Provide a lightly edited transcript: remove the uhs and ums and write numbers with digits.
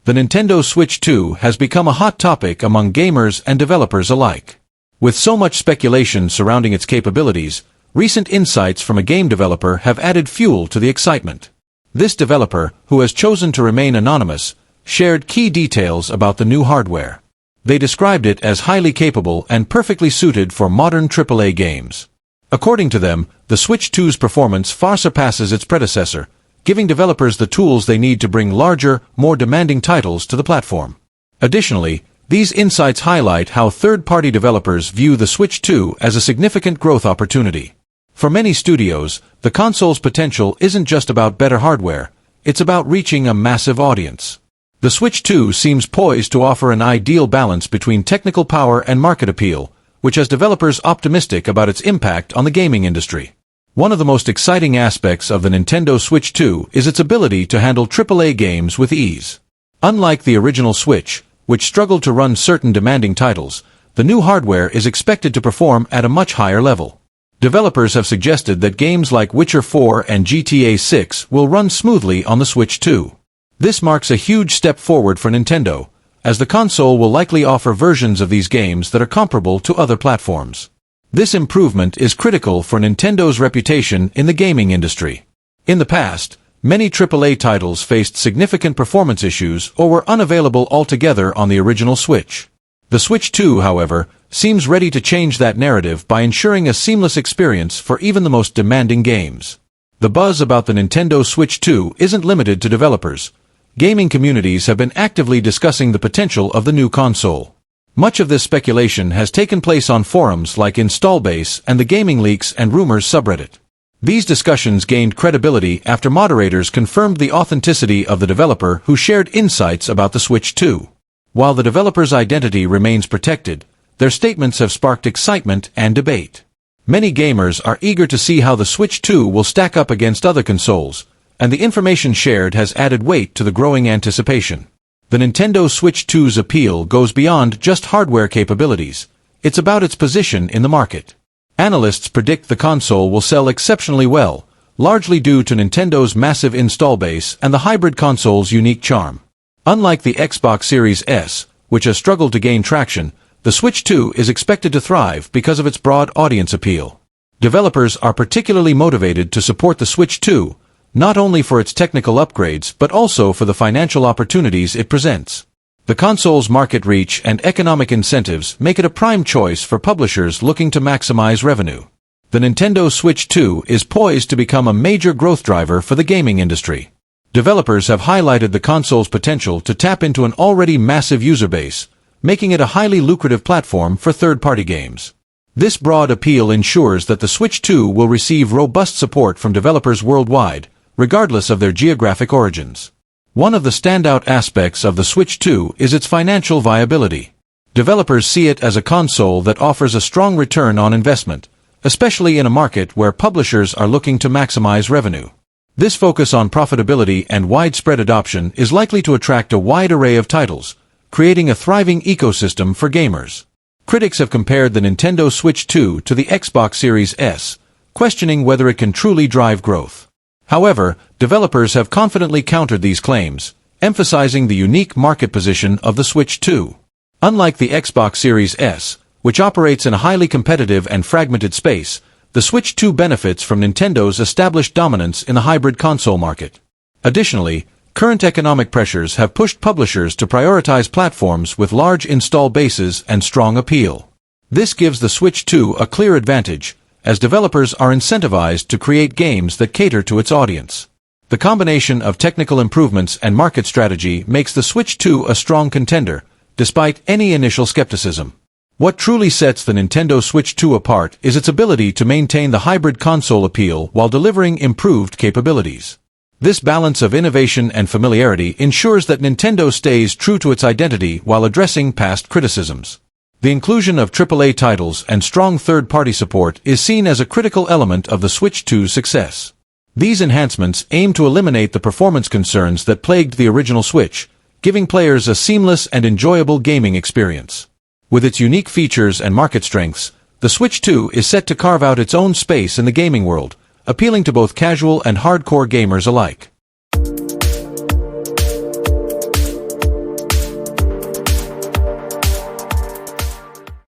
The Nintendo Switch 2 has become a hot topic among gamers and developers alike. With so much speculation surrounding its capabilities, recent insights from a game developer have added fuel to the excitement. This developer, who has chosen to remain anonymous, shared key details about the new hardware. They described it as highly capable and perfectly suited for modern AAA games. According to them, the Switch 2's performance far surpasses its predecessor, giving developers the tools they need to bring larger, more demanding titles to the platform. Additionally, these insights highlight how third-party developers view the Switch 2 as a significant growth opportunity. For many studios, the console's potential isn't just about better hardware, it's about reaching a massive audience. The Switch 2 seems poised to offer an ideal balance between technical power and market appeal, which has developers optimistic about its impact on the gaming industry. One of the most exciting aspects of the Nintendo Switch 2 is its ability to handle AAA games with ease. Unlike the original Switch, which struggled to run certain demanding titles, the new hardware is expected to perform at a much higher level. Developers have suggested that games like Witcher 4 and GTA 6 will run smoothly on the Switch 2. This marks a huge step forward for Nintendo, as the console will likely offer versions of these games that are comparable to other platforms. This improvement is critical for Nintendo's reputation in the gaming industry. In the past, many AAA titles faced significant performance issues or were unavailable altogether on the original Switch. The Switch 2, however, seems ready to change that narrative by ensuring a seamless experience for even the most demanding games. The buzz about the Nintendo Switch 2 isn't limited to developers. Gaming communities have been actively discussing the potential of the new console. Much of this speculation has taken place on forums like Installbase and the Gaming Leaks and Rumors subreddit. These discussions gained credibility after moderators confirmed the authenticity of the developer who shared insights about the Switch 2. While the developer's identity remains protected, their statements have sparked excitement and debate. Many gamers are eager to see how the Switch 2 will stack up against other consoles, and the information shared has added weight to the growing anticipation. The Nintendo Switch 2's appeal goes beyond just hardware capabilities. It's about its position in the market. Analysts predict the console will sell exceptionally well, largely due to Nintendo's massive install base and the hybrid console's unique charm. Unlike the Xbox Series S, which has struggled to gain traction, the Switch 2 is expected to thrive because of its broad audience appeal. Developers are particularly motivated to support the Switch 2, not only for its technical upgrades but also for the financial opportunities it presents. The console's market reach and economic incentives make it a prime choice for publishers looking to maximize revenue. The Nintendo Switch 2 is poised to become a major growth driver for the gaming industry. Developers have highlighted the console's potential to tap into an already massive user base, making it a highly lucrative platform for third-party games. This broad appeal ensures that the Switch 2 will receive robust support from developers worldwide, regardless of their geographic origins. One of the standout aspects of the Switch 2 is its financial viability. Developers see it as a console that offers a strong return on investment, especially in a market where publishers are looking to maximize revenue. This focus on profitability and widespread adoption is likely to attract a wide array of titles, creating a thriving ecosystem for gamers. Critics have compared the Nintendo Switch 2 to the Xbox Series S, questioning whether it can truly drive growth. However, developers have confidently countered these claims, emphasizing the unique market position of the Switch 2. Unlike the Xbox Series S, which operates in a highly competitive and fragmented space, the Switch 2 benefits from Nintendo's established dominance in the hybrid console market. Additionally, current economic pressures have pushed publishers to prioritize platforms with large install bases and strong appeal. This gives the Switch 2 a clear advantage, as developers are incentivized to create games that cater to its audience. The combination of technical improvements and market strategy makes the Switch 2 a strong contender, despite any initial skepticism. What truly sets the Nintendo Switch 2 apart is its ability to maintain the hybrid console appeal while delivering improved capabilities. This balance of innovation and familiarity ensures that Nintendo stays true to its identity while addressing past criticisms. The inclusion of AAA titles and strong third-party support is seen as a critical element of the Switch 2's success. These enhancements aim to eliminate the performance concerns that plagued the original Switch, giving players a seamless and enjoyable gaming experience. With its unique features and market strengths, the Switch 2 is set to carve out its own space in the gaming world, appealing to both casual and hardcore gamers alike.